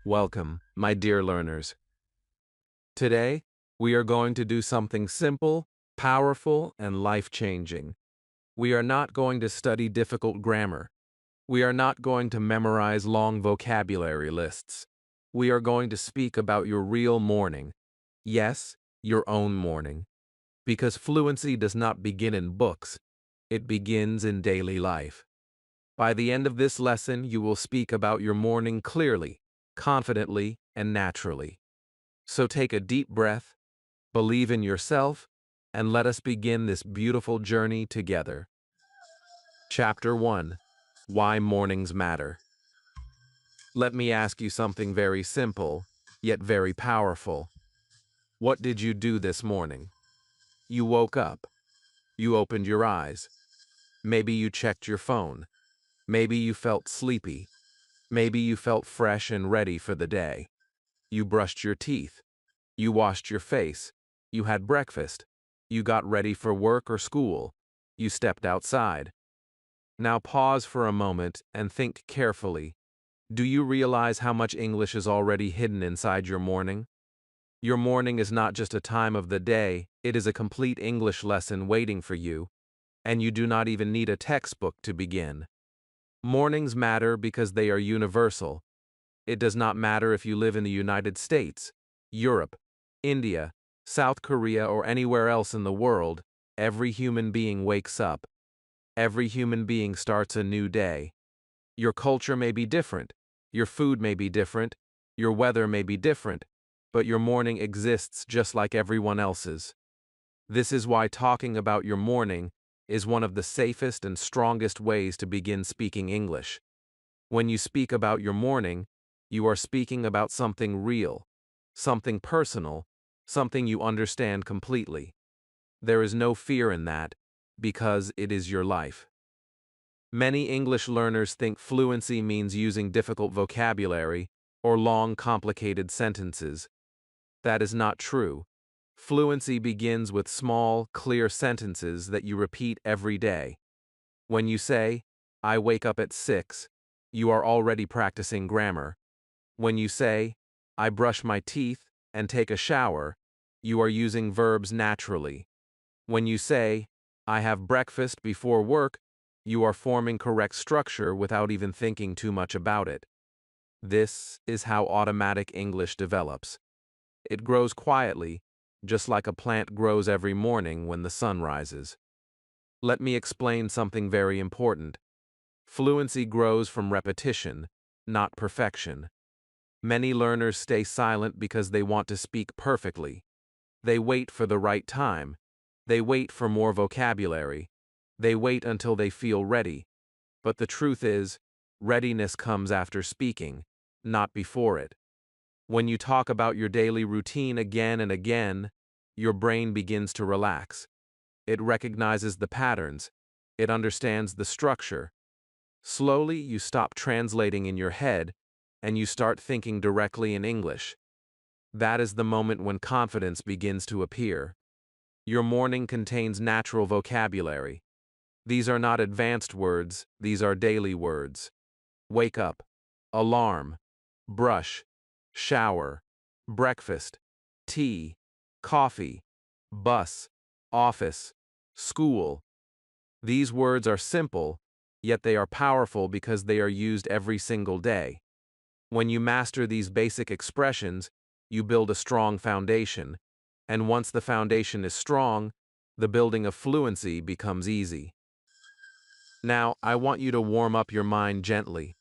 Welcome, my dear learners. Today, we are going to do something simple, powerful, and life-changing. We are not going to study difficult grammar. We are not going to memorize long vocabulary lists. We are going to speak about your real morning. Yes, your own morning. Because fluency does not begin in books. It begins in daily life. By the end of this lesson, you will speak about your morning clearly, confidently, and naturally. So take a deep breath, believe in yourself, and let us begin this beautiful journey together. Chapter 1: Why Mornings Matter. Let me ask you something very simple, yet very powerful. What did you do this morning? You woke up. You opened your eyes. Maybe you checked your phone. Maybe you felt sleepy. Maybe you felt fresh and ready for the day. You brushed your teeth. You washed your face. You had breakfast. You got ready for work or school. You stepped outside. Now pause for a moment and think carefully. Do you realize how much English is already hidden inside your morning? Your morning is not just a time of the day, it is a complete English lesson waiting for you, and you do not even need a textbook to begin. Mornings matter because they are universal. It does not matter if you live in the United States, Europe, India, South Korea, or anywhere else in the world, every human being wakes up. Every human being starts a new day. Your culture may be different, your food may be different, your weather may be different, but your morning exists just like everyone else's. This is why talking about your morning is one of the safest and strongest ways to begin speaking English. When you speak about your morning, you are speaking about something real, something personal, something you understand completely. There is no fear in that, because it is your life. Many English learners think fluency means using difficult vocabulary or long, complicated sentences. That is not true. Fluency begins with small, clear sentences that you repeat every day. When you say, "I wake up at 6," you are already practicing grammar. When you say, "I brush my teeth and take a shower," you are using verbs naturally. When you say, "I have breakfast before work," you are forming correct structure without even thinking too much about it. This is how automatic English develops. It grows quietly, just like a plant grows every morning when the sun rises. Let me explain something very important. Fluency grows from repetition, not perfection. Many learners stay silent because they want to speak perfectly. They wait for the right time. They wait for more vocabulary. They wait until they feel ready. But the truth is, readiness comes after speaking, not before it. When you talk about your daily routine again and again, your brain begins to relax. It recognizes the patterns. It understands the structure. Slowly, you stop translating in your head, and you start thinking directly in English. That is the moment when confidence begins to appear. Your morning contains natural vocabulary. These are not advanced words, these are daily words. Wake up, alarm, brush, shower, breakfast, tea, coffee, bus, office, school. These words are simple, yet they are powerful because they are used every single day. When you master these basic expressions, you build a strong foundation, and once the foundation is strong, the building of fluency becomes easy. Now, I want you to warm up your mind gently.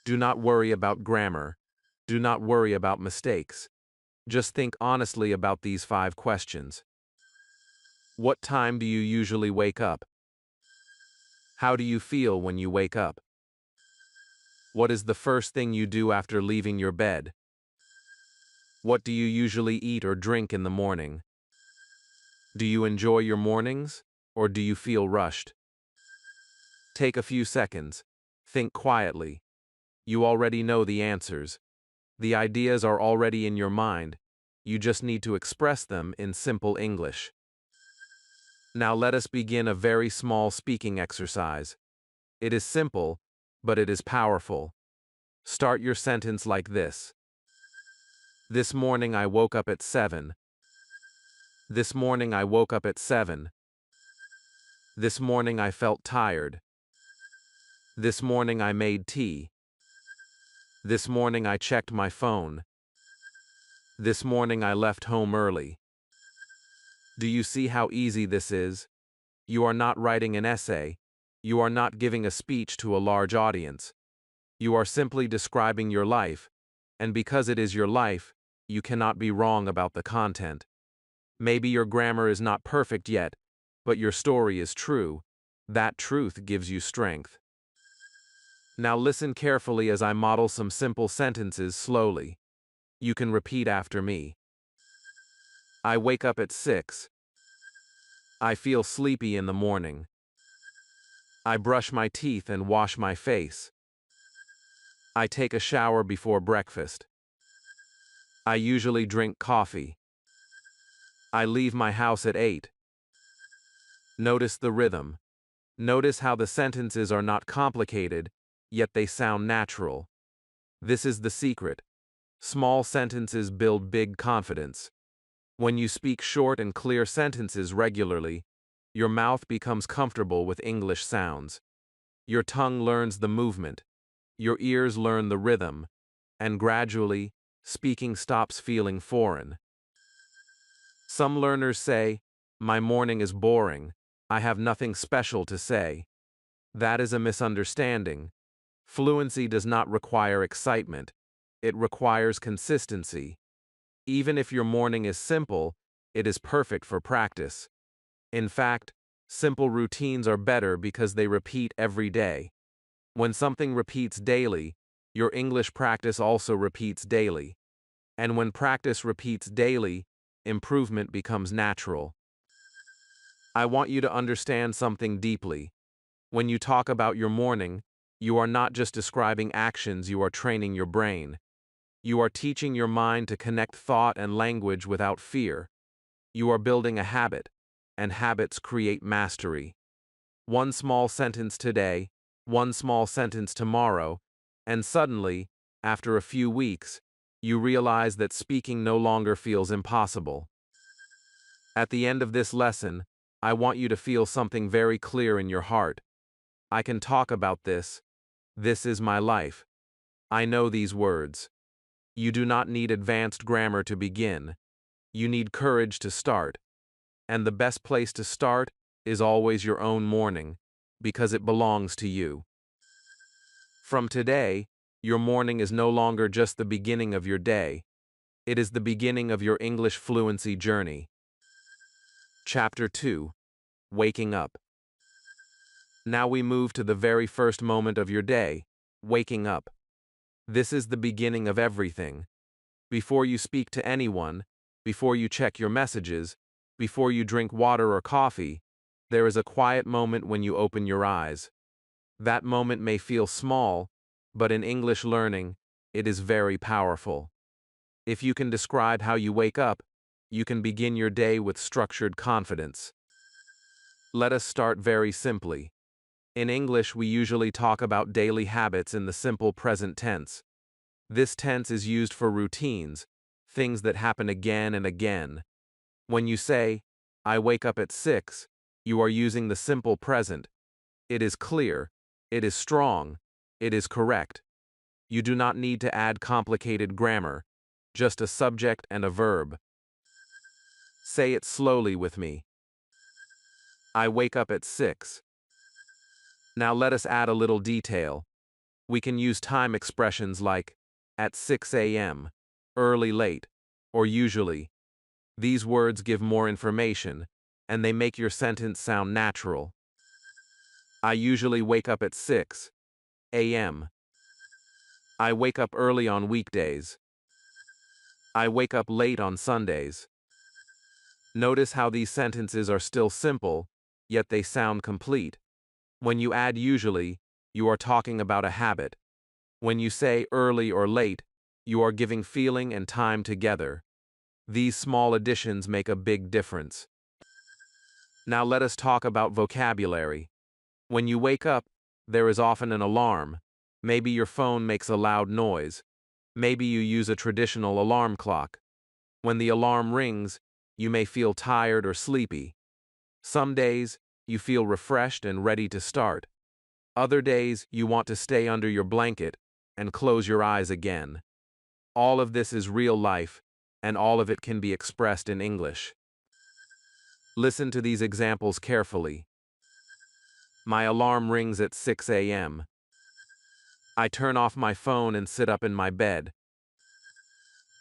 Do not worry about grammar. Do not worry about mistakes. Just think honestly about these 5 questions. What time do you usually wake up? How do you feel when you wake up? What is the first thing you do after leaving your bed? What do you usually eat or drink in the morning? Do you enjoy your mornings, or do you feel rushed? Take a few seconds. Think quietly. You already know the answers. The ideas are already in your mind. You just need to express them in simple English. Now let us begin a very small speaking exercise. It is simple, but it is powerful. Start your sentence like this. This morning I woke up at 7. This morning I woke up at 7. This morning I felt tired. This morning I made tea. This morning I checked my phone. This morning I left home early. Do you see how easy this is? You are not writing an essay. You are not giving a speech to a large audience. You are simply describing your life, and because it is your life, you cannot be wrong about the content. Maybe your grammar is not perfect yet, but your story is true. That truth gives you strength. Now listen carefully as I model some simple sentences slowly. You can repeat after me. I wake up at 6. I feel sleepy in the morning. I brush my teeth and wash my face. I take a shower before breakfast. I usually drink coffee. I leave my house at 8. Notice the rhythm. Notice how the sentences are not complicated, yet they sound natural. This is the secret. Small sentences build big confidence. When you speak short and clear sentences regularly, your mouth becomes comfortable with English sounds. Your tongue learns the movement. Your ears learn the rhythm. And gradually, speaking stops feeling foreign. Some learners say, "My morning is boring. I have nothing special to say." That is a misunderstanding. Fluency does not require excitement. It requires consistency. Even if your morning is simple, it is perfect for practice. In fact, simple routines are better because they repeat every day. When something repeats daily, your English practice also repeats daily. And when practice repeats daily, improvement becomes natural. I want you to understand something deeply. When you talk about your morning, you are not just describing actions, you are training your brain. You are teaching your mind to connect thought and language without fear. You are building a habit, and habits create mastery. One small sentence today, one small sentence tomorrow, and suddenly, after a few weeks, you realize that speaking no longer feels impossible. At the end of this lesson, I want you to feel something very clear in your heart. I can talk about this. This is my life. I know these words. You do not need advanced grammar to begin. You need courage to start. And the best place to start is always your own morning, because it belongs to you. From today, your morning is no longer just the beginning of your day. It is the beginning of your English fluency journey. Chapter 2. Waking up. Now we move to the very first moment of your day, waking up. This is the beginning of everything. Before you speak to anyone, before you check your messages, before you drink water or coffee, there is a quiet moment when you open your eyes. That moment may feel small, but in English learning, it is very powerful. If you can describe how you wake up, you can begin your day with structured confidence. Let us start very simply. In English, we usually talk about daily habits in the simple present tense. This tense is used for routines, things that happen again and again. When you say, "I wake up at 6," you are using the simple present. It is clear, it is strong, it is correct. You do not need to add complicated grammar, just a subject and a verb. Say it slowly with me. I wake up at 6. Now let us add a little detail. We can use time expressions like at 6 a.m., early, late, or usually. These words give more information, and they make your sentence sound natural. I usually wake up at 6 a.m. I wake up early on weekdays. I wake up late on Sundays. Notice how these sentences are still simple, yet they sound complete. When you add usually, you are talking about a habit. When you say early or late, you are giving feeling and time together. These small additions make a big difference. Now let us talk about vocabulary. When you wake up, there is often an alarm. Maybe your phone makes a loud noise. Maybe you use a traditional alarm clock. When the alarm rings, you may feel tired or sleepy. Some days, you feel refreshed and ready to start. Other days, you want to stay under your blanket and close your eyes again. All of this is real life, and all of it can be expressed in English. Listen to these examples carefully. My alarm rings at 6 a.m. I turn off my phone and sit up in my bed.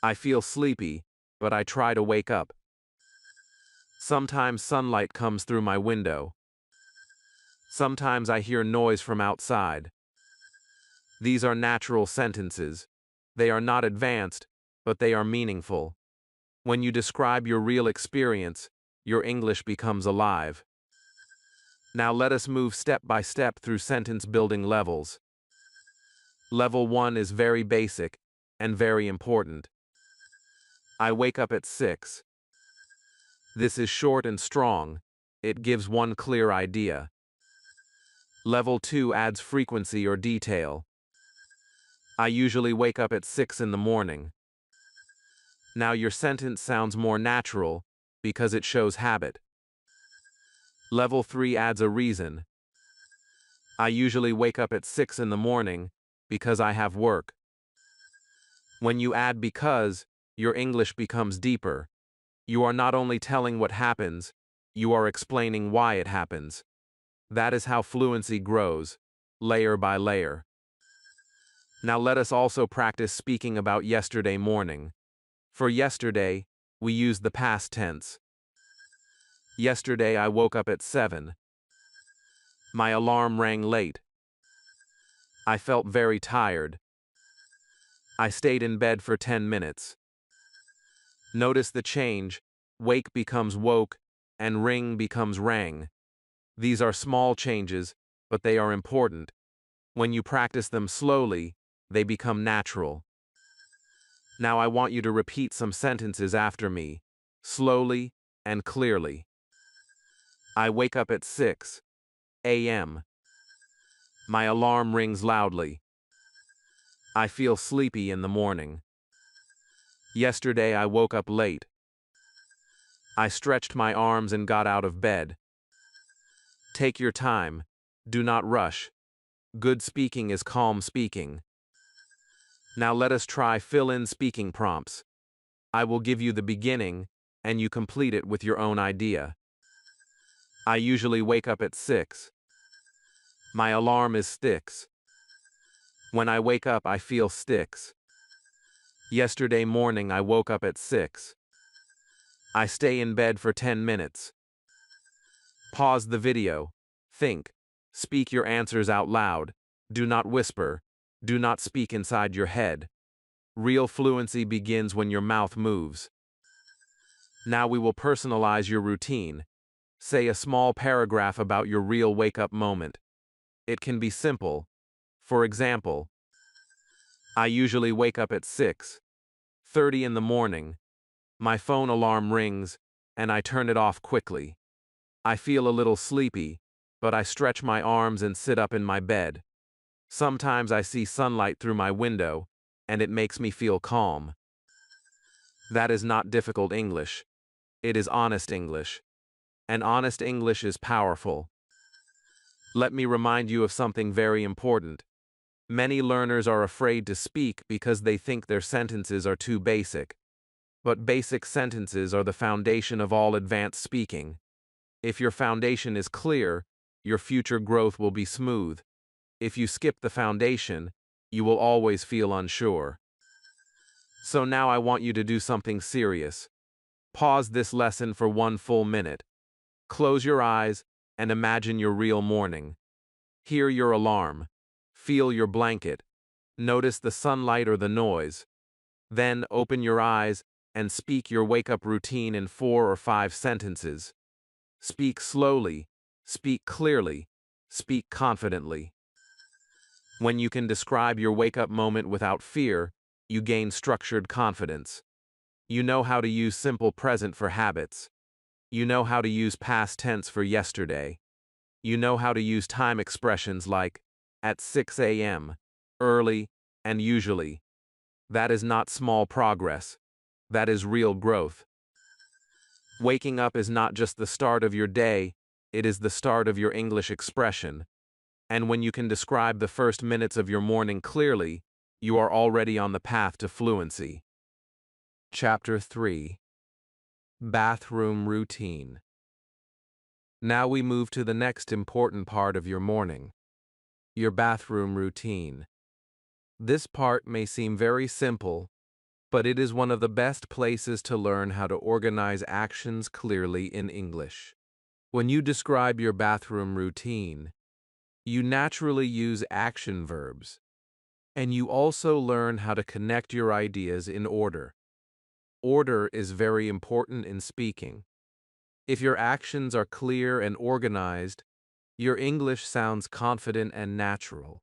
I feel sleepy, but I try to wake up. Sometimes sunlight comes through my window. Sometimes I hear noise from outside. These are natural sentences. They are not advanced, but they are meaningful. When you describe your real experience, your English becomes alive. Now let us move step by step through sentence building levels. Level 1 is very basic and very important. I wake up at 6. This is short and strong. It gives one clear idea. Level 2 adds frequency or detail. I usually wake up at 6 in the morning. Now your sentence sounds more natural because it shows habit. Level 3 adds a reason. I usually wake up at 6 in the morning because I have work. When you add because, your English becomes deeper. You are not only telling what happens, you are explaining why it happens. That is how fluency grows, layer by layer. Now let us also practice speaking about yesterday morning. For yesterday, we use the past tense. Yesterday I woke up at 7. My alarm rang late. I felt very tired. I stayed in bed for 10 minutes. Notice the change. Wake becomes woke, and ring becomes rang. These are small changes, but they are important. When you practice them slowly, they become natural. Now I want you to repeat some sentences after me, slowly and clearly. I wake up at 6 a.m. My alarm rings loudly. I feel sleepy in the morning. Yesterday I woke up late. I stretched my arms and got out of bed. Take your time. Do not rush. Good speaking is calm speaking. Now let us try fill-in speaking prompts. I will give you the beginning, and you complete it with your own idea. I usually wake up at 6. My alarm is sticks. When I wake up, I feel sticks. Yesterday morning, I woke up at 6. I stay in bed for 10 minutes. Pause the video. Think. Speak your answers out loud. Do not whisper. Do not speak inside your head. Real fluency begins when your mouth moves. Now we will personalize your routine. Say a small paragraph about your real wake-up moment. It can be simple. For example, I usually wake up at 6:30 in the morning. My phone alarm rings, and I turn it off quickly. I feel a little sleepy, but I stretch my arms and sit up in my bed. Sometimes I see sunlight through my window, and it makes me feel calm. That is not difficult English. It is honest English. And honest English is powerful. Let me remind you of something very important. Many learners are afraid to speak because they think their sentences are too basic. But basic sentences are the foundation of all advanced speaking. If your foundation is clear, your future growth will be smooth. If you skip the foundation, you will always feel unsure. So now I want you to do something serious. Pause this lesson for 1 full minute. Close your eyes and imagine your real morning. Hear your alarm. Feel your blanket. Notice the sunlight or the noise. Then open your eyes and speak your wake-up routine in 4 or 5 sentences. Speak slowly, speak clearly, speak confidently. When you can describe your wake-up moment without fear, you gain structured confidence. You know how to use simple present for habits. You know how to use past tense for yesterday. You know how to use time expressions like at 6 a.m., early, and usually. That is not small progress. That is real growth. Waking up is not just the start of your day, it is the start of your English expression. And when you can describe the first minutes of your morning clearly, you are already on the path to fluency. Chapter 3. Bathroom Routine. Now we move to the next important part of your morning, your bathroom routine. This part may seem very simple, but it is one of the best places to learn how to organize actions clearly in English. When you describe your bathroom routine, you naturally use action verbs, and you also learn how to connect your ideas in order. Order is very important in speaking. If your actions are clear and organized, your English sounds confident and natural.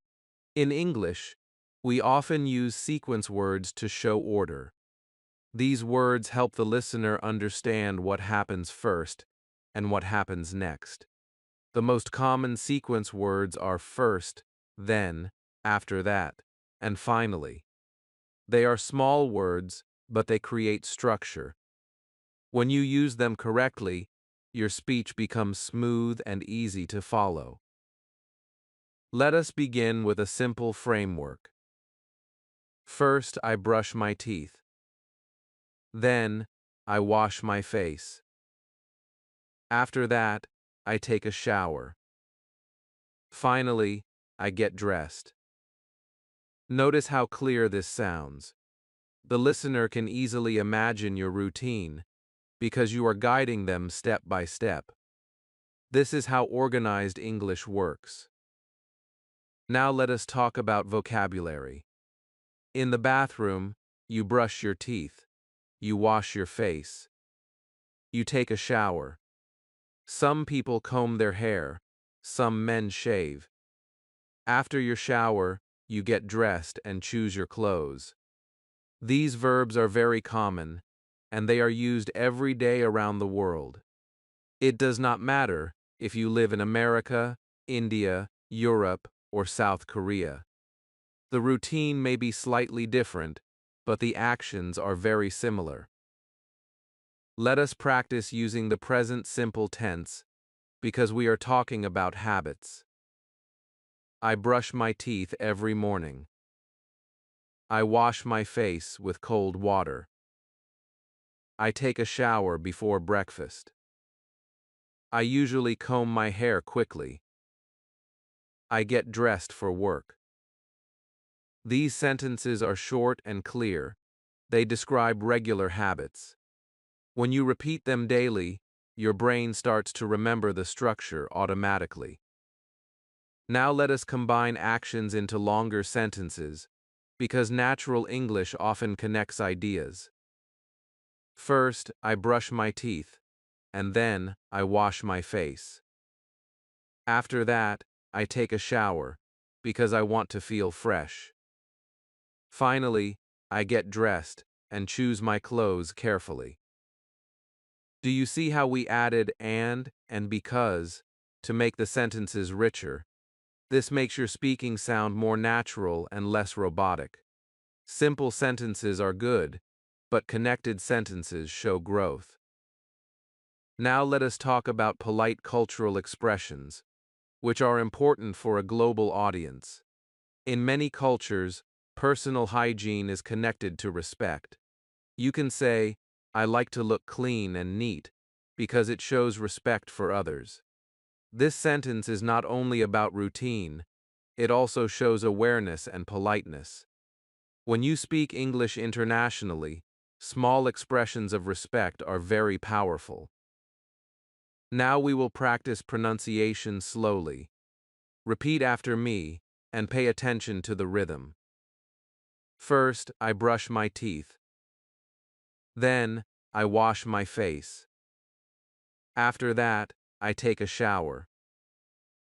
In English, we often use sequence words to show order. These words help the listener understand what happens first and what happens next. The most common sequence words are first, then, after that, and finally. They are small words, but they create structure. When you use them correctly, your speech becomes smooth and easy to follow. Let us begin with a simple framework. First, I brush my teeth. Then, I wash my face. After that, I take a shower. Finally, I get dressed. Notice how clear this sounds. The listener can easily imagine your routine because you are guiding them step by step. This is how organized English works. Now let us talk about vocabulary. In the bathroom, you brush your teeth, you wash your face, you take a shower. Some people comb their hair, some men shave. After your shower, you get dressed and choose your clothes. These verbs are very common, and they are used every day around the world. It does not matter if you live in America, India, Europe, or South Korea. The routine may be slightly different, but the actions are very similar. Let us practice using the present simple tense because we are talking about habits. I brush my teeth every morning. I wash my face with cold water. I take a shower before breakfast. I usually comb my hair quickly. I get dressed for work. These sentences are short and clear. They describe regular habits. When you repeat them daily, your brain starts to remember the structure automatically. Now let us combine actions into longer sentences, because natural English often connects ideas. First, I brush my teeth, and then I wash my face. After that, I take a shower, because I want to feel fresh. Finally, I get dressed and choose my clothes carefully. Do you see how we added and because to make the sentences richer? This makes your speaking sound more natural and less robotic. Simple sentences are good, but connected sentences show growth. Now let us talk about polite cultural expressions, which are important for a global audience. In many cultures, personal hygiene is connected to respect. You can say, I like to look clean and neat, because it shows respect for others. This sentence is not only about routine, it also shows awareness and politeness. When you speak English internationally, small expressions of respect are very powerful. Now we will practice pronunciation slowly. Repeat after me and pay attention to the rhythm. First, I brush my teeth. Then, I wash my face. After that, I take a shower.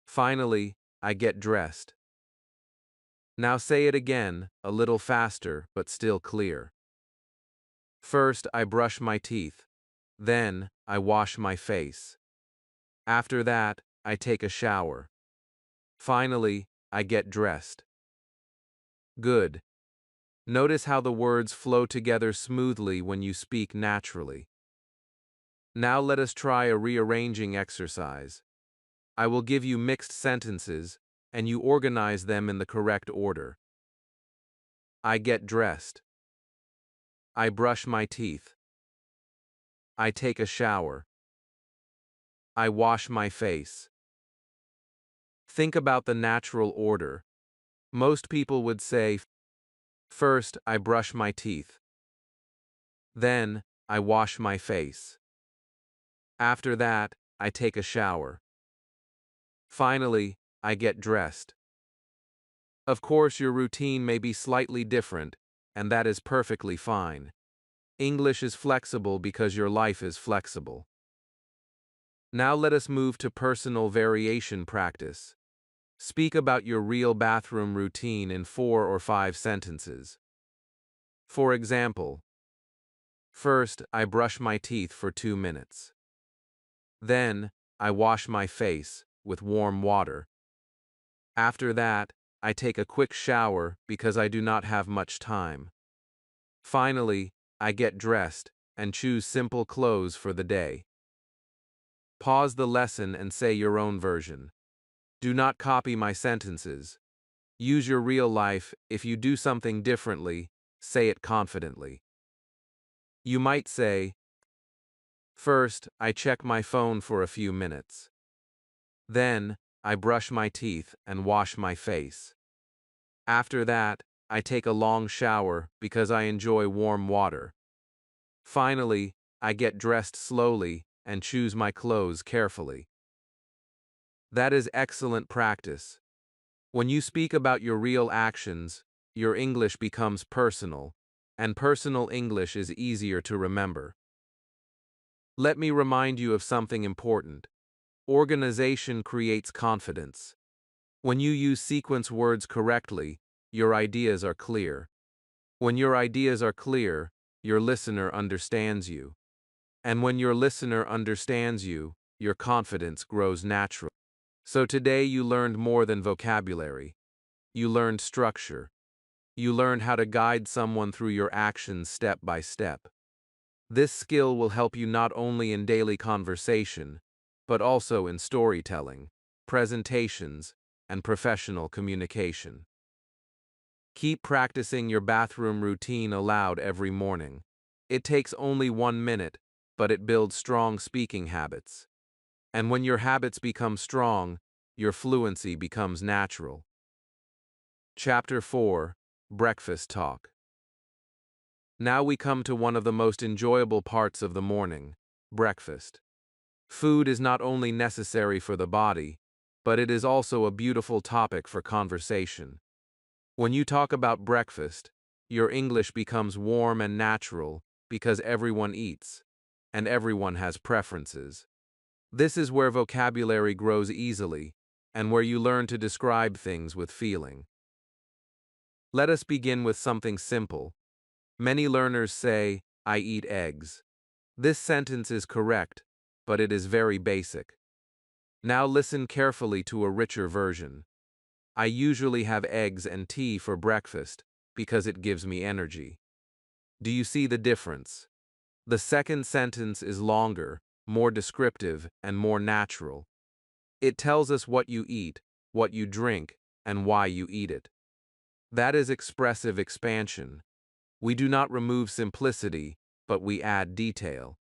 Finally, I get dressed. Now say it again, a little faster but still clear. First, I brush my teeth. Then, I wash my face. After that, I take a shower. Finally, I get dressed. Good. Notice how the words flow together smoothly when you speak naturally. Now let us try a rearranging exercise. I will give you mixed sentences, and you organize them in the correct order. I get dressed. I brush my teeth. I take a shower. I wash my face. Think about the natural order. Most people would say, first, I brush my teeth. Then, I wash my face. After that, I take a shower. Finally, I get dressed. Of course, your routine may be slightly different, and that is perfectly fine. English is flexible because your life is flexible. Now let us move to personal variation practice. Speak about your real bathroom routine in 4 or 5 sentences. For example, first, I brush my teeth for 2 minutes. Then, I wash my face with warm water. After that, I take a quick shower because I do not have much time. Finally, I get dressed and choose simple clothes for the day. Pause the lesson and say your own version. Do not copy my sentences. Use your real life. If you do something differently, say it confidently. You might say, first, I check my phone for a few minutes. Then, I brush my teeth and wash my face. After that, I take a long shower because I enjoy warm water. Finally, I get dressed slowly and choose my clothes carefully. That is excellent practice. When you speak about your real actions, your English becomes personal, and personal English is easier to remember. Let me remind you of something important. Organization creates confidence. When you use sequence words correctly, your ideas are clear. When your ideas are clear, your listener understands you. And when your listener understands you, your confidence grows naturally. So today you learned more than vocabulary. You learned structure. You learned how to guide someone through your actions step by step. This skill will help you not only in daily conversation, but also in storytelling, presentations, and professional communication. Keep practicing your bathroom routine aloud every morning. It takes only 1 minute, but it builds strong speaking habits. And when your habits become strong, your fluency becomes natural. Chapter 4: Breakfast Talk. Now we come to one of the most enjoyable parts of the morning: breakfast. Food is not only necessary for the body, but it is also a beautiful topic for conversation. When you talk about breakfast, your English becomes warm and natural because everyone eats, and everyone has preferences. This is where vocabulary grows easily, and where you learn to describe things with feeling. Let us begin with something simple. Many learners say, I eat eggs. This sentence is correct, but it is very basic. Now listen carefully to a richer version. I usually have eggs and tea for breakfast because it gives me energy. Do you see the difference? The second sentence is longer, more descriptive, and more natural. It tells us what you eat, what you drink, and why you eat it. That is expressive expansion. We do not remove simplicity, but we add detail.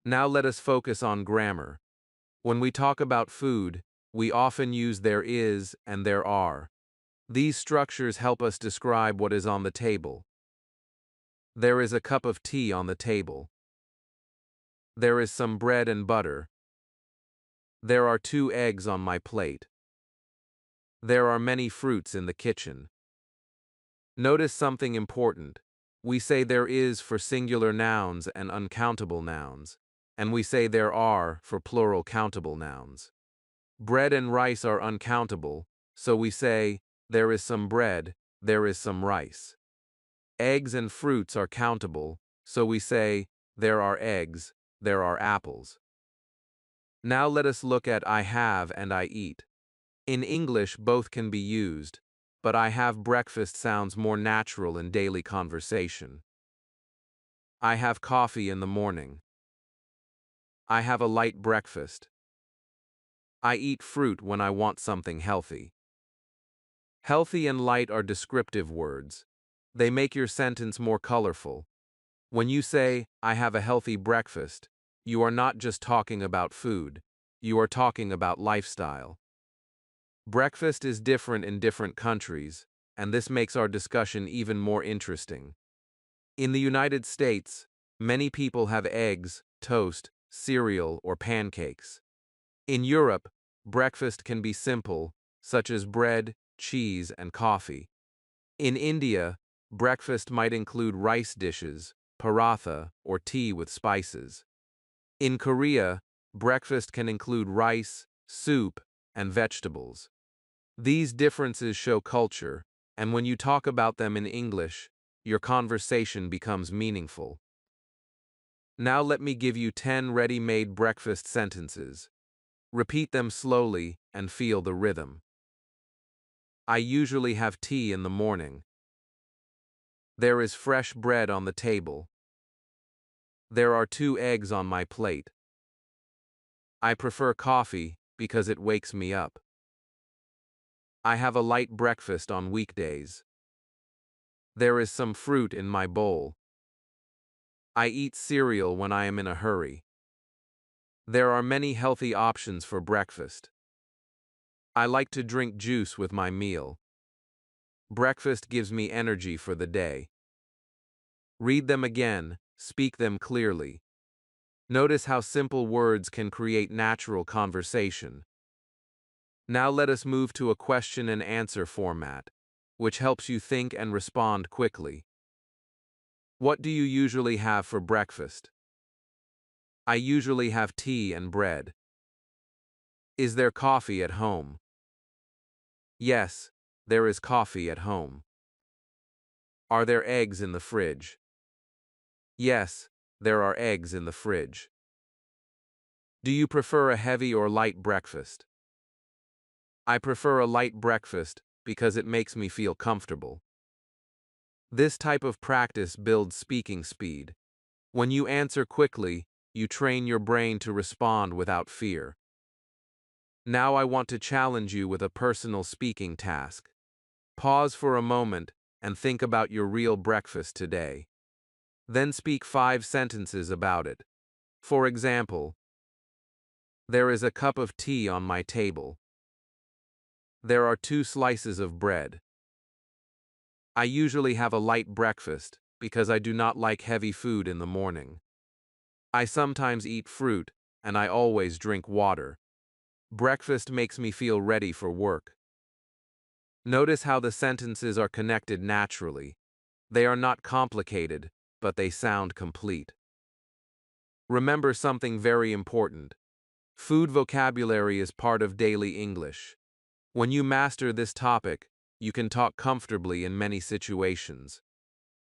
Now let us focus on grammar. When we talk about food, we often use there is and there are. These structures help us describe what is on the table. There is a cup of tea on the table. There is some bread and butter. There are 2 eggs on my plate. There are many fruits in the kitchen. Notice something important. We say there is for singular nouns and uncountable nouns, and we say there are for plural countable nouns. Bread and rice are uncountable, so we say there is some bread, there is some rice. Eggs and fruits are countable, so we say there are eggs, there are apples. Now let us look at I have and I eat. In English, both can be used, but I have breakfast sounds more natural in daily conversation. I have coffee in the morning. I have a light breakfast. I eat fruit when I want something healthy. Healthy and light are descriptive words. They make your sentence more colorful. When you say, I have a healthy breakfast, you are not just talking about food, you are talking about lifestyle. Breakfast is different in different countries, and this makes our discussion even more interesting. In the United States, many people have eggs, toast, cereal, or pancakes. In Europe, breakfast can be simple, such as bread, cheese, and coffee. In India, breakfast might include rice dishes, paratha, or tea with spices. In Korea, breakfast can include rice, soup, and vegetables. These differences show culture, and when you talk about them in English, your conversation becomes meaningful. Now let me give you 10 ready-made breakfast sentences. Repeat them slowly and feel the rhythm. I usually have tea in the morning. There is fresh bread on the table. There are 2 eggs on my plate. I prefer coffee because it wakes me up. I have a light breakfast on weekdays. There is some fruit in my bowl. I eat cereal when I am in a hurry. There are many healthy options for breakfast. I like to drink juice with my meal. Breakfast gives me energy for the day. Read them again, speak them clearly. Notice how simple words can create natural conversation. Now let us move to a question and answer format, which helps you think and respond quickly. What do you usually have for breakfast? I usually have tea and bread. Is there coffee at home? Yes, there is coffee at home. Are there eggs in the fridge? Yes, there are eggs in the fridge. Do you prefer a heavy or light breakfast? I prefer a light breakfast because it makes me feel comfortable. This type of practice builds speaking speed. When you answer quickly, you train your brain to respond without fear. Now I want to challenge you with a personal speaking task. Pause for a moment and think about your real breakfast today. Then speak 5 sentences about it. For example, there is a cup of tea on my table. There are 2 slices of bread. I usually have a light breakfast because I do not like heavy food in the morning. I sometimes eat fruit, and I always drink water. Breakfast makes me feel ready for work. Notice how the sentences are connected naturally. They are not complicated, but they sound complete. Remember something very important. Food vocabulary is part of daily English. When you master this topic, you can talk comfortably in many situations.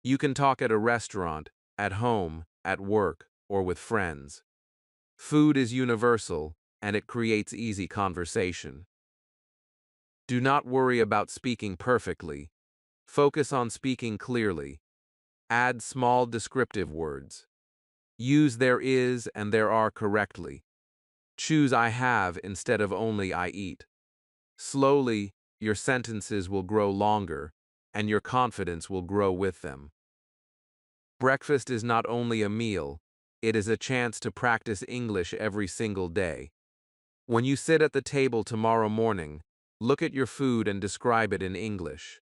You can talk at a restaurant, at home, at work, or with friends. Food is universal, and it creates easy conversation. Do not worry about speaking perfectly. Focus on speaking clearly. Add small descriptive words. Use there is and there are correctly. Choose I have instead of only I eat. Slowly, your sentences will grow longer, and your confidence will grow with them. Breakfast is not only a meal, it is a chance to practice English every single day. When you sit at the table tomorrow morning, look at your food and describe it in English.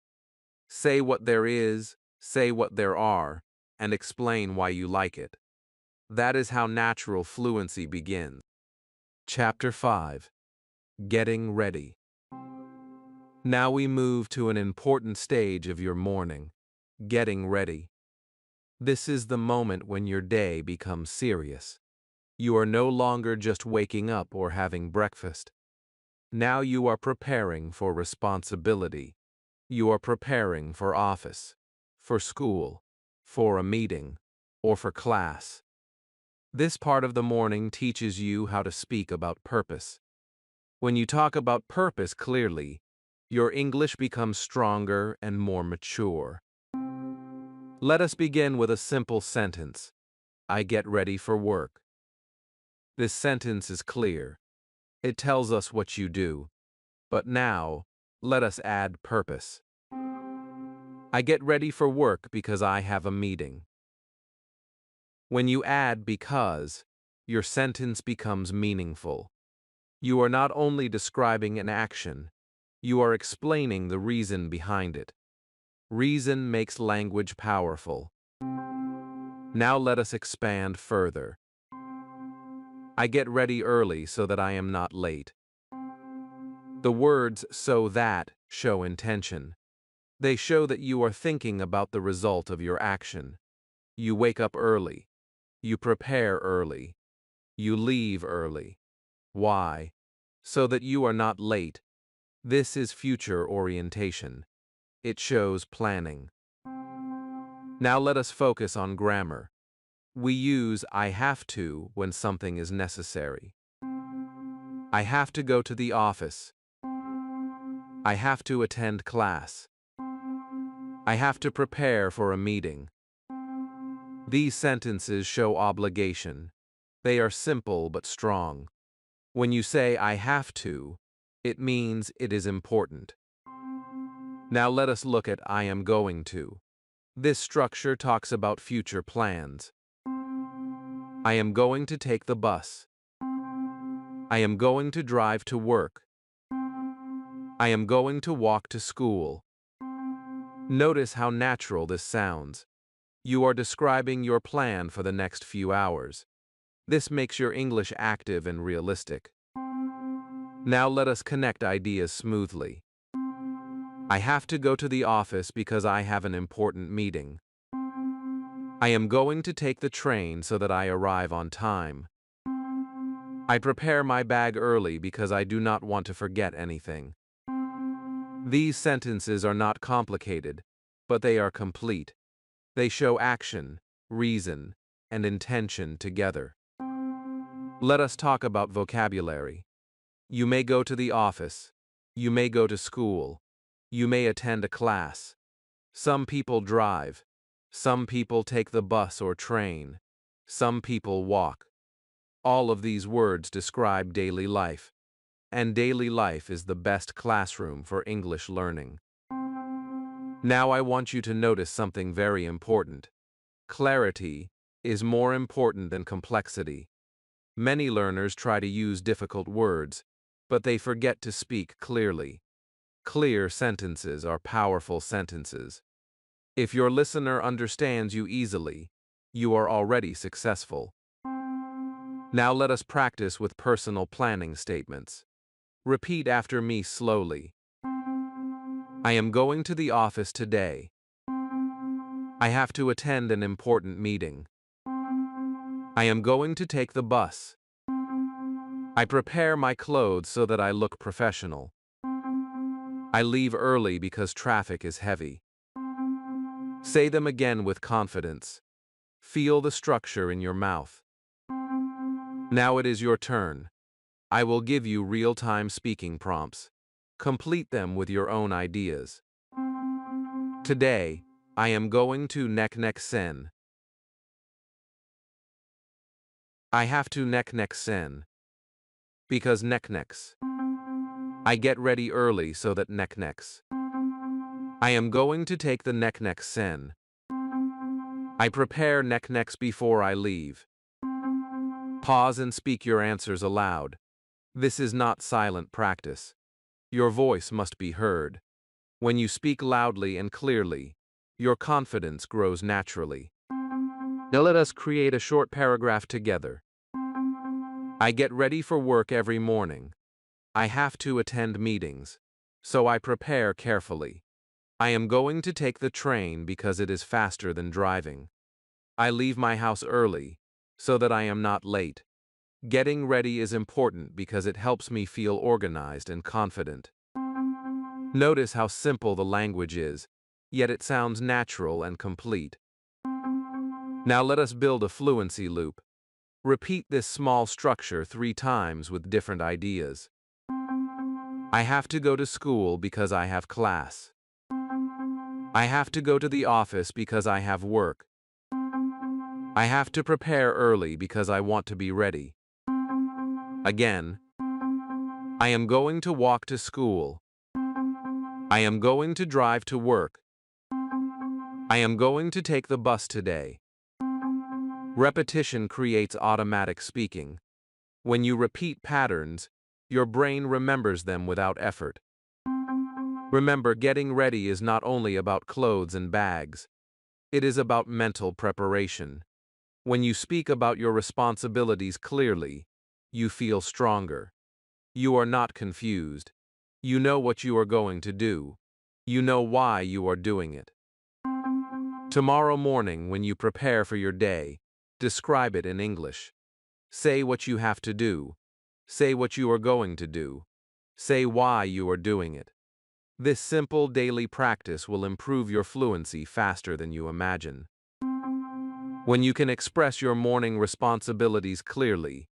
Say what there is, say what there are, and explain why you like it. That is how natural fluency begins. Chapter 5. Getting Ready. Now we move to an important stage of your morning, getting ready. This is the moment when your day becomes serious. You are no longer just waking up or having breakfast. Now you are preparing for responsibility. You are preparing for office, for school, for a meeting, or for class. This part of the morning teaches you how to speak about purpose. When you talk about purpose clearly, Your English becomes stronger and more mature. Let us begin with a simple sentence. I get ready for work. This sentence is clear. It tells us what you do. But now, let us add purpose. I get ready for work because I have a meeting. When you add because, your sentence becomes meaningful. You are not only describing an action, you are explaining the reason behind it. Reason makes language powerful. Now let us expand further. I get ready early so that I am not late. The words "so that" show intention. They show that you are thinking about the result of your action. You wake up early. You prepare early. You leave early. Why? So that you are not late. This is future orientation. It shows planning. Now let us focus on grammar. We use I have to when something is necessary. I have to go to the office. I have to attend class. I have to prepare for a meeting. These sentences show obligation. They are simple but strong. When you say I have to, it means it is important. Now let us look at I am going to. This structure talks about future plans. I am going to take the bus. I am going to drive to work. I am going to walk to school. Notice how natural this sounds. You are describing your plan for the next few hours. This makes your English active and realistic. Now let us connect ideas smoothly. I have to go to the office because I have an important meeting. I am going to take the train so that I arrive on time. I prepare my bag early because I do not want to forget anything. These sentences are not complicated, but they are complete. They show action, reason, and intention together. Let us talk about vocabulary. You may go to the office. You may go to school. You may attend a class. Some people drive. Some people take the bus or train. Some people walk. All of these words describe daily life, and daily life is the best classroom for English learning. Now I want you to notice something very important. Clarity is more important than complexity. Many learners try to use difficult words, but they forget to speak clearly. Clear sentences are powerful sentences. If your listener understands you easily, you are already successful. Now let us practice with personal planning statements. Repeat after me slowly. I am going to the office today. I have to attend an important meeting. I am going to take the bus. I prepare my clothes so that I look professional. I leave early because traffic is heavy. Say them again with confidence. Feel the structure in your mouth. Now it is your turn. I will give you real-time speaking prompts. Complete them with your own ideas. Today, I am going to Neck-Neck-Sen. I have to Neck-Neck-Sen. Because neck-necks. I get ready early so that neck-necks. I am going to take the Neck-Neck-Sen. I prepare neck-necks before I leave. Pause and speak your answers aloud. This is not silent practice. Your voice must be heard. When you speak loudly and clearly, your confidence grows naturally. Now let us create a short paragraph together. I get ready for work every morning. I have to attend meetings, so I prepare carefully. I am going to take the train because it is faster than driving. I leave my house early, so that I am not late. Getting ready is important because it helps me feel organized and confident. Notice how simple the language is, yet it sounds natural and complete. Now let us build a fluency loop. Repeat this small structure 3 times with different ideas. I have to go to school because I have class. I have to go to the office because I have work. I have to prepare early because I want to be ready. Again, I am going to walk to school. I am going to drive to work. I am going to take the bus today. Repetition creates automatic speaking. When you repeat patterns, your brain remembers them without effort. Remember, getting ready is not only about clothes and bags. It is about mental preparation. When you speak about your responsibilities clearly, you feel stronger. You are not confused. You know what you are going to do. You know why you are doing it. Tomorrow morning, when you prepare for your day, describe it in English. Say what you have to do. Say what you are going to do. Say why you are doing it. This simple daily practice will improve your fluency faster than you imagine. When you can express your morning responsibilities clearly,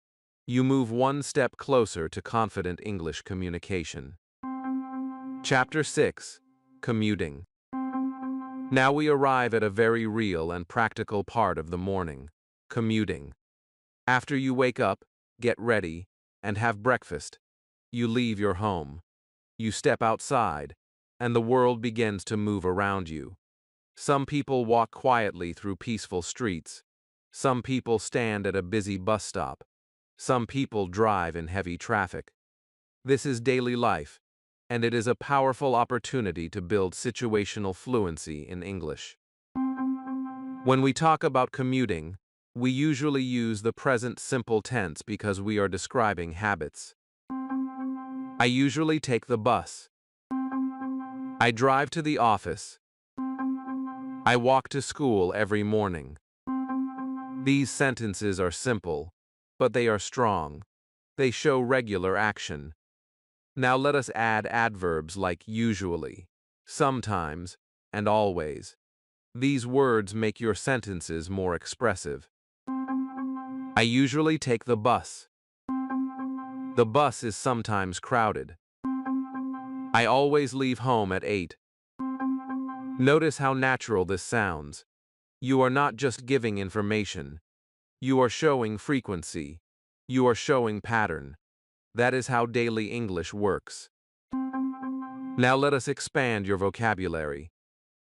you move one step closer to confident English communication. Chapter 6. Commuting. Now we arrive at a very real and practical part of the morning: commuting. After you wake up, get ready, and have breakfast, you leave your home. You step outside, and the world begins to move around you. Some people walk quietly through peaceful streets. Some people stand at a busy bus stop. Some people drive in heavy traffic. This is daily life, and it is a powerful opportunity to build situational fluency in English. When we talk about commuting, we usually use the present simple tense because we are describing habits. I usually take the bus. I drive to the office. I walk to school every morning. These sentences are simple, but they are strong. They show regular action. Now let us add adverbs like usually, sometimes, and always. These words make your sentences more expressive. I usually take the bus. The bus is sometimes crowded. I always leave home at 8. Notice how natural this sounds. You are not just giving information. You are showing frequency. You are showing pattern. That is how daily English works. Now let us expand your vocabulary.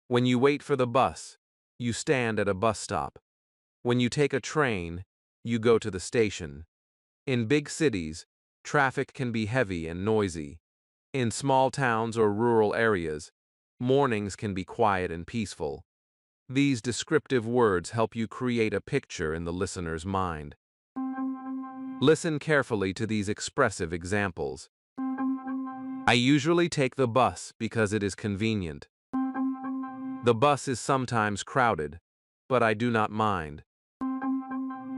When you wait for the bus, you stand at a bus stop. When you take a train, you go to the station. In big cities, traffic can be heavy and noisy. In small towns or rural areas, mornings can be quiet and peaceful. These descriptive words help you create a picture in the listener's mind. Listen carefully to these expressive examples. I usually take the bus because it is convenient. The bus is sometimes crowded, but I do not mind.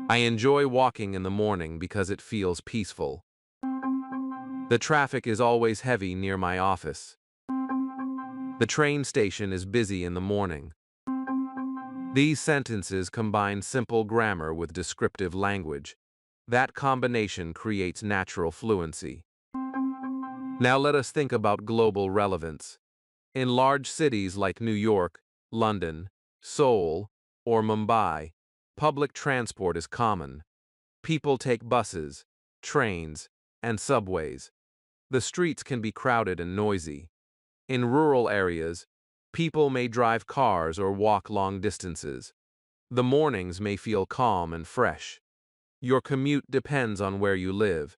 I enjoy walking in the morning because it feels peaceful. The traffic is always heavy near my office. The train station is busy in the morning. These sentences combine simple grammar with descriptive language. That combination creates natural fluency. Now let us think about global relevance. In large cities like New York, London, Seoul, or Mumbai, public transport is common. People take buses, trains, and subways. The streets can be crowded and noisy. In rural areas, people may drive cars or walk long distances. The mornings may feel calm and fresh. Your commute depends on where you live,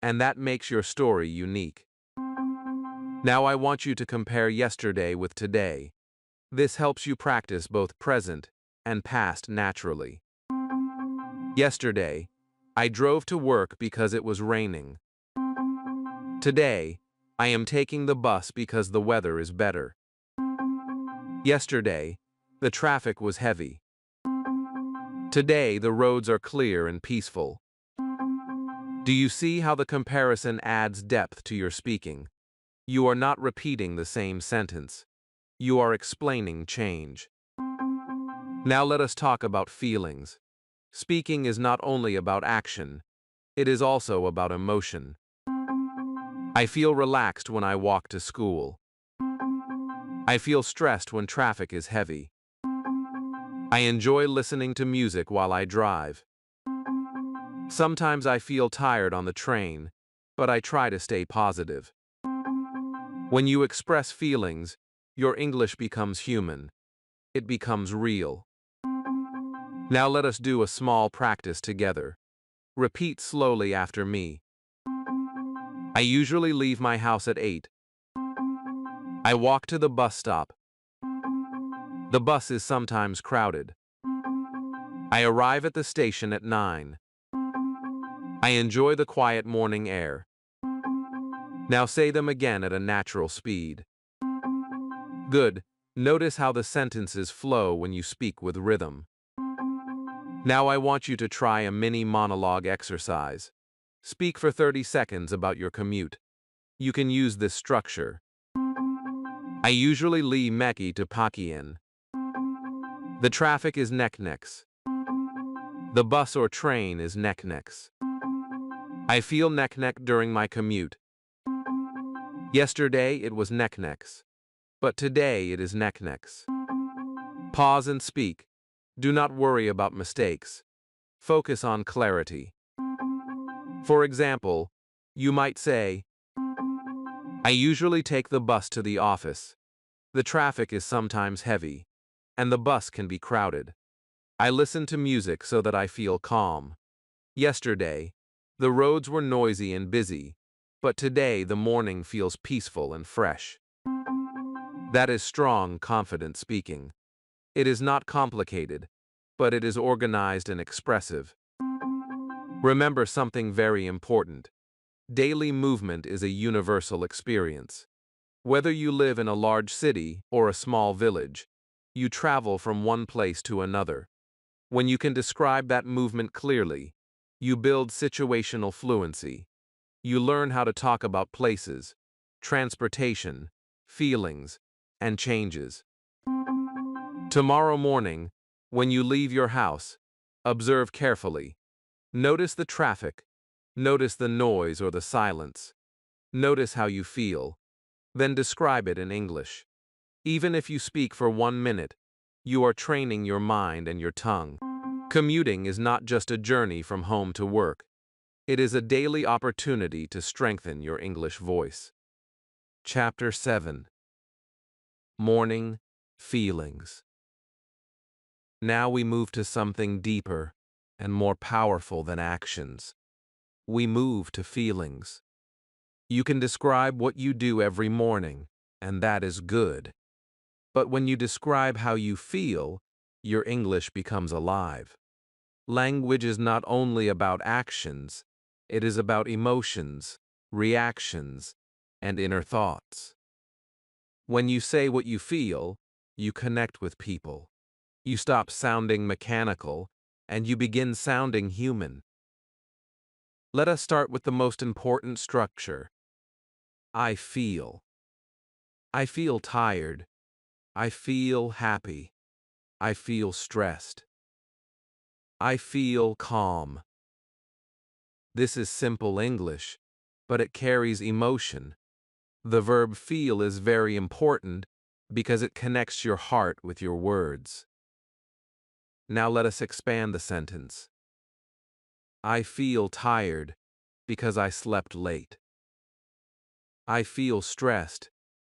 and that makes your story unique. Now I want you to compare yesterday with today. This helps you practice both present and past naturally. Yesterday, I drove to work because it was raining. Today, I am taking the bus because the weather is better. Yesterday, the traffic was heavy. Today, the roads are clear and peaceful. Do you see how the comparison adds depth to your speaking? You are not repeating the same sentence. You are explaining change. Now let us talk about feelings. Speaking is not only about action, it is also about emotion. I feel relaxed when I walk to school. I feel stressed when traffic is heavy. I enjoy listening to music while I drive. Sometimes I feel tired on the train, but I try to stay positive. When you express feelings, your English becomes human. It becomes real. Now let us do a small practice together. Repeat slowly after me. I usually leave my house at 8. I walk to the bus stop. The bus is sometimes crowded. I arrive at the station at 9. I enjoy the quiet morning air. Now say them again at a natural speed. Good. Notice how the sentences flow when you speak with rhythm. Now I want you to try a mini monologue exercise. Speak for 30 seconds about your commute. You can use this structure. I usually leave Meki to Pakien. The traffic is neck-necks. The bus or train is neck-necks. I feel neck-neck during my commute. Yesterday it was neck-necks, but today it is neck-necks. Pause and speak. Do not worry about mistakes. Focus on clarity. For example, you might say, I usually take the bus to the office. The traffic is sometimes heavy, and the bus can be crowded. I listen to music so that I feel calm. Yesterday, the roads were noisy and busy, but today the morning feels peaceful and fresh. That is strong, confident speaking. It is not complicated, but it is organized and expressive. Remember something very important. Daily movement is a universal experience. Whether you live in a large city or a small village, you travel from one place to another. When you can describe that movement clearly, you build situational fluency. You learn how to talk about places, transportation, feelings, and changes. Tomorrow morning, when you leave your house, observe carefully. Notice the traffic. Notice the noise or the silence. Notice how you feel. Then describe it in English. Even if you speak for 1 minute, you are training your mind and your tongue. Commuting is not just a journey from home to work. It is a daily opportunity to strengthen your English voice. Chapter 7. Morning Feelings. Now we move to something deeper and more powerful than actions. We move to feelings. You can describe what you do every morning, and that is good. But when you describe how you feel, your English becomes alive. Language is not only about actions, it is about emotions, reactions, and inner thoughts. When you say what you feel, you connect with people. You stop sounding mechanical, and you begin sounding human. Let us start with the most important structure. I feel. I feel tired. I feel happy. I feel stressed. I feel calm. This is simple English, but it carries emotion. The verb feel is very important because it connects your heart with your words. Now let us expand the sentence. I feel tired because I slept late. I feel stressed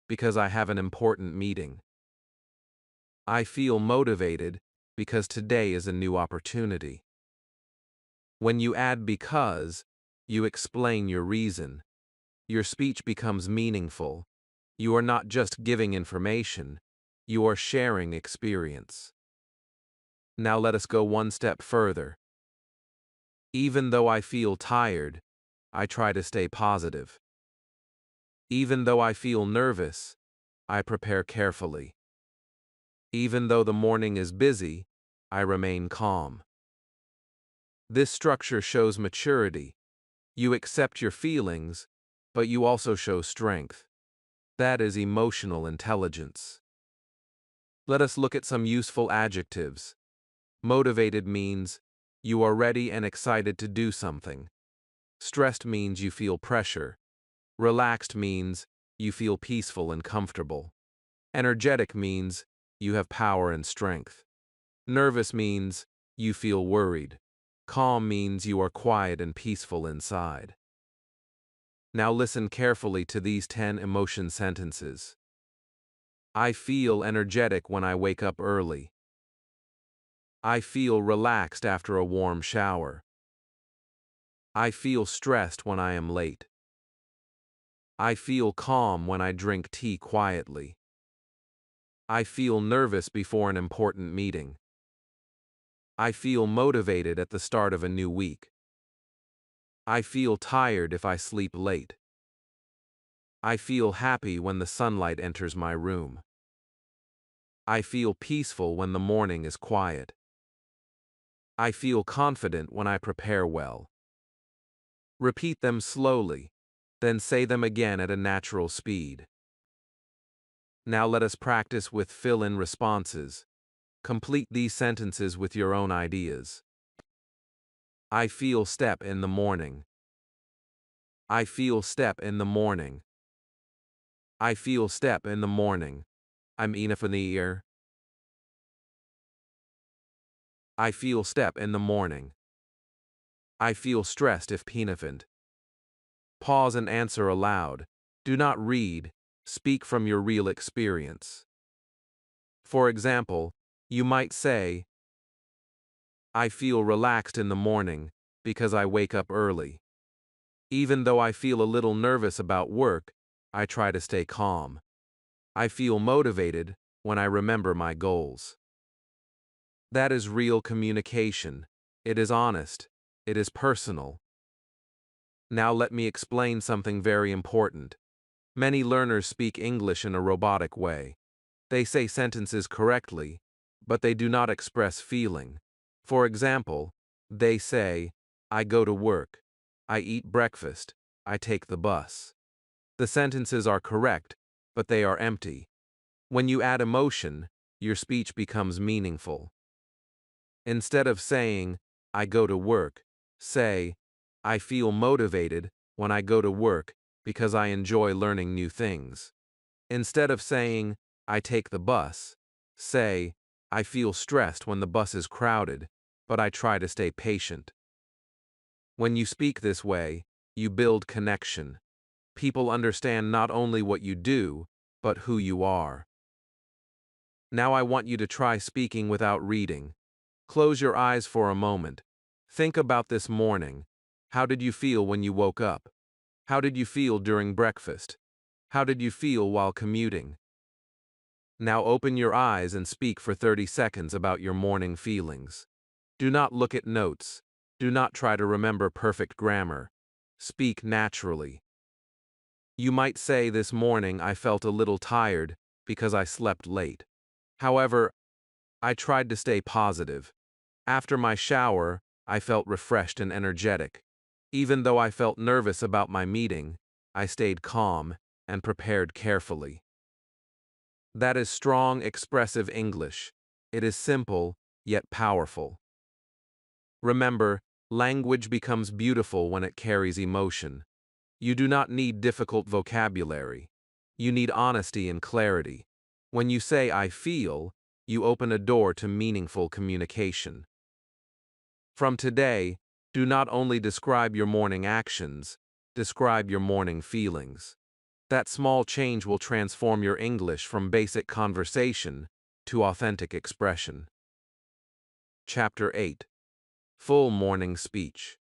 because I have an important meeting. I feel motivated because today is a new opportunity. When you add because, you explain your reason. Your speech becomes meaningful. You are not just giving information, you are sharing experience. Now let us go one step further. Even though I feel tired, I try to stay positive. Even though I feel nervous, I prepare carefully. Even though the morning is busy, I remain calm. This structure shows maturity. You accept your feelings, but you also show strength. That is emotional intelligence. Let us look at some useful adjectives. Motivated means you are ready and excited to do something. Stressed means you feel pressure. Relaxed means you feel peaceful and comfortable. Energetic means you have power and strength. Nervous means you feel worried. Calm means you are quiet and peaceful inside. Now listen carefully to these 10 emotion sentences. I feel energetic when I wake up early. I feel relaxed after a warm shower. I feel stressed when I am late. I feel calm when I drink tea quietly. I feel nervous before an important meeting. I feel motivated at the start of a new week. I feel tired if I sleep late. I feel happy when the sunlight enters my room. I feel peaceful when the morning is quiet. I feel confident when I prepare well. Repeat them slowly, then say them again at a natural speed. Now let us practice with fill-in responses. Complete these sentences with your own ideas. I feel step in the morning. I feel step in the morning. I feel step in the morning. I'm enough in the ear. I feel step in the morning. I feel stressed if pinafant. Pause and answer aloud. Do not read, speak from your real experience. For example, you might say, I feel relaxed in the morning because I wake up early. Even though I feel a little nervous about work, I try to stay calm. I feel motivated when I remember my goals. That is real communication. It is honest. It is personal. Now let me explain something very important. Many learners speak English in a robotic way. They say sentences correctly, but they do not express feeling. For example, they say, I go to work, I eat breakfast, I take the bus. The sentences are correct, but they are empty. When you add emotion, your speech becomes meaningful. Instead of saying, I go to work, say, I feel motivated when I go to work because I enjoy learning new things. Instead of saying, I take the bus, say, I feel stressed when the bus is crowded, but I try to stay patient. When you speak this way, you build connection. People understand not only what you do, but who you are. Now I want you to try speaking without reading. Close your eyes for a moment. Think about this morning. How did you feel when you woke up? How did you feel during breakfast? How did you feel while commuting? Now open your eyes and speak for 30 seconds about your morning feelings. Do not look at notes. Do not try to remember perfect grammar. Speak naturally. You might say this morning I felt a little tired because I slept late. However, I tried to stay positive. After my shower, I felt refreshed and energetic. Even though I felt nervous about my meeting, I stayed calm and prepared carefully. That is strong, expressive English. It is simple, yet powerful. Remember, language becomes beautiful when it carries emotion. You do not need difficult vocabulary. You need honesty and clarity. When you say, I feel, you open a door to meaningful communication. From today, do not only describe your morning actions, describe your morning feelings. That small change will transform your English from basic conversation to authentic expression. Chapter 8. Full Morning Speech.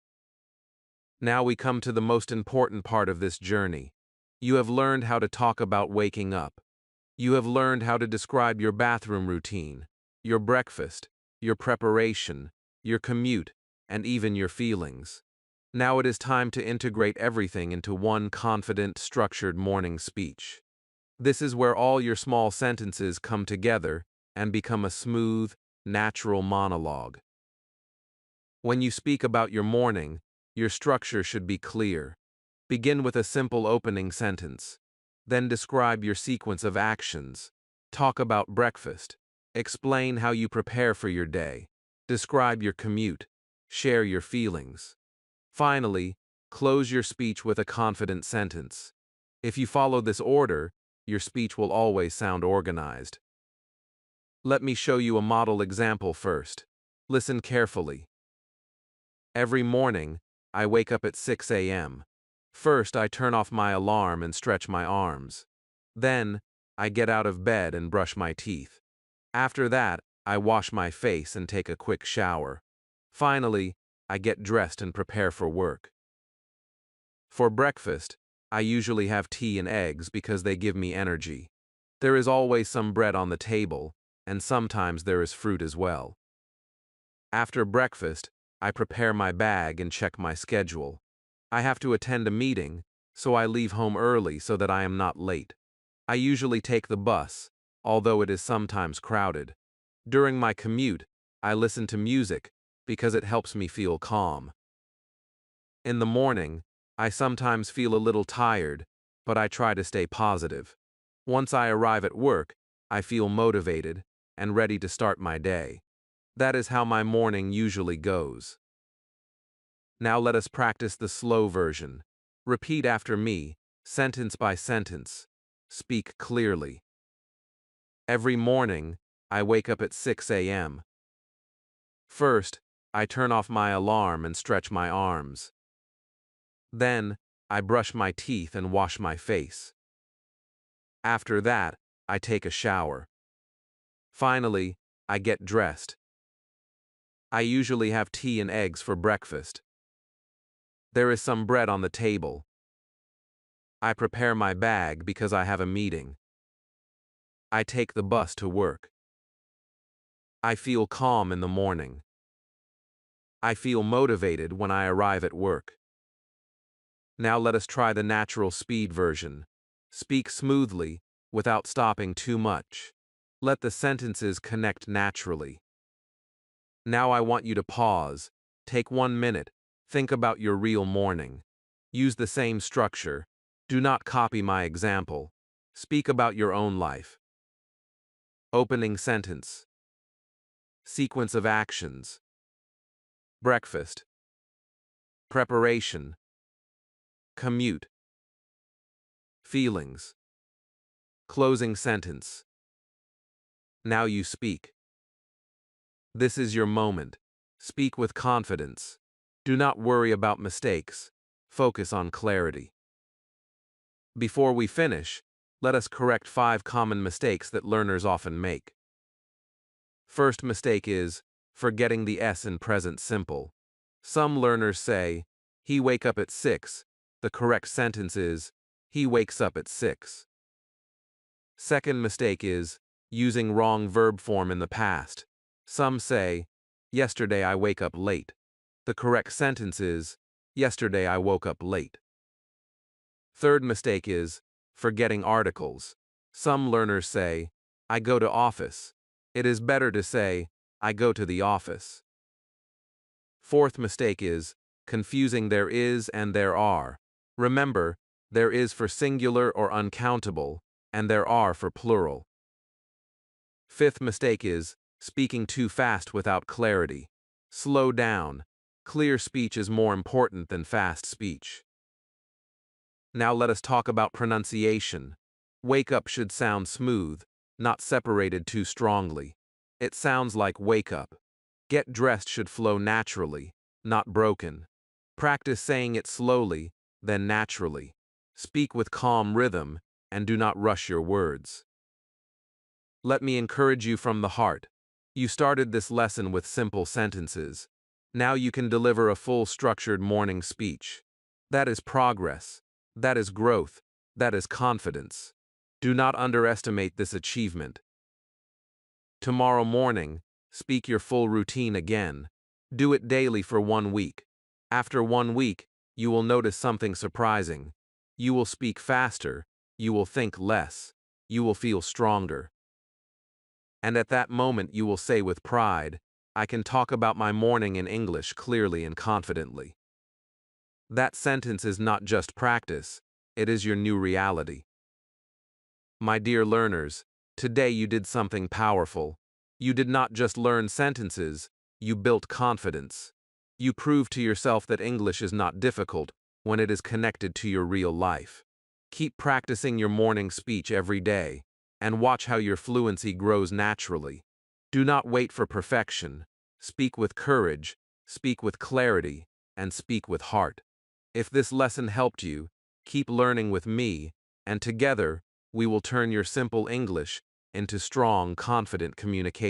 Now we come to the most important part of this journey. You have learned how to talk about waking up. You have learned how to describe your bathroom routine, your breakfast, your preparation, your commute, and even your feelings. Now it is time to integrate everything into one confident, structured morning speech. This is where all your small sentences come together and become a smooth, natural monologue. When you speak about your morning, your structure should be clear. Begin with a simple opening sentence. Then describe your sequence of actions. Talk about breakfast. Explain how you prepare for your day. Describe your commute. Share your feelings. Finally, close your speech with a confident sentence. If you follow this order, your speech will always sound organized. Let me show you a model example first. Listen carefully. Every morning, I wake up at 6 a.m. First, I turn off my alarm and stretch my arms. Then, I get out of bed and brush my teeth. After that, I wash my face and take a quick shower. Finally, I get dressed and prepare for work. For breakfast, I usually have tea and eggs because they give me energy. There is always some bread on the table, and sometimes there is fruit as well. After breakfast, I prepare my bag and check my schedule. I have to attend a meeting, so I leave home early so that I am not late. I usually take the bus, although it is sometimes crowded. During my commute, I listen to music because it helps me feel calm. In the morning, I sometimes feel a little tired, but I try to stay positive. Once I arrive at work, I feel motivated and ready to start my day. That is how my morning usually goes. Now let us practice the slow version. Repeat after me, sentence by sentence. Speak clearly. Every morning, I wake up at 6 a.m. First, I turn off my alarm and stretch my arms. Then, I brush my teeth and wash my face. After that, I take a shower. Finally, I get dressed. I usually have tea and eggs for breakfast. There is some bread on the table. I prepare my bag because I have a meeting. I take the bus to work. I feel calm in the morning. I feel motivated when I arrive at work. Now let us try the natural speed version. Speak smoothly, without stopping too much. Let the sentences connect naturally. Now I want you to pause. Take 1 minute. Think about your real morning. Use the same structure. Do not copy my example. Speak about your own life. Opening sentence. Sequence of actions. Breakfast. Preparation. Commute. Feelings. Closing sentence. Now you speak. This is your moment. Speak with confidence. Do not worry about mistakes. Focus on clarity. Before we finish, let us correct 5 common mistakes that learners often make. First mistake is forgetting the S in present simple. Some learners say, he wake up at 6. The correct sentence is, he wakes up at 6. Second mistake is using wrong verb form in the past. Some say, yesterday I wake up late. The correct sentence is, yesterday I woke up late. Third mistake is forgetting articles. Some learners say, I go to office. It is better to say, I go to the office. Fourth mistake is confusing there is and there are. Remember, there is for singular or uncountable, and there are for plural. Fifth mistake is speaking too fast without clarity. Slow down. Clear speech is more important than fast speech. Now let us talk about pronunciation. Wake up should sound smooth, not separated too strongly. It sounds like wake up. Get dressed should flow naturally, not broken. Practice saying it slowly, then naturally. Speak with calm rhythm, and do not rush your words. Let me encourage you from the heart. You started this lesson with simple sentences. Now you can deliver a full structured morning speech. That is progress. That is growth. That is confidence. Do not underestimate this achievement. Tomorrow morning, speak your full routine again. Do it daily for 1 week. After 1 week, you will notice something surprising. You will speak faster. You will think less. You will feel stronger. And at that moment you will say with pride, I can talk about my morning in English clearly and confidently. That sentence is not just practice, it is your new reality. My dear learners, today you did something powerful. You did not just learn sentences, you built confidence. You proved to yourself that English is not difficult when it is connected to your real life. Keep practicing your morning speech every day, and watch how your fluency grows naturally. Do not wait for perfection. Speak with courage, speak with clarity, and speak with heart. If this lesson helped you, keep learning with me, and together we will turn your simple English into strong, confident communication.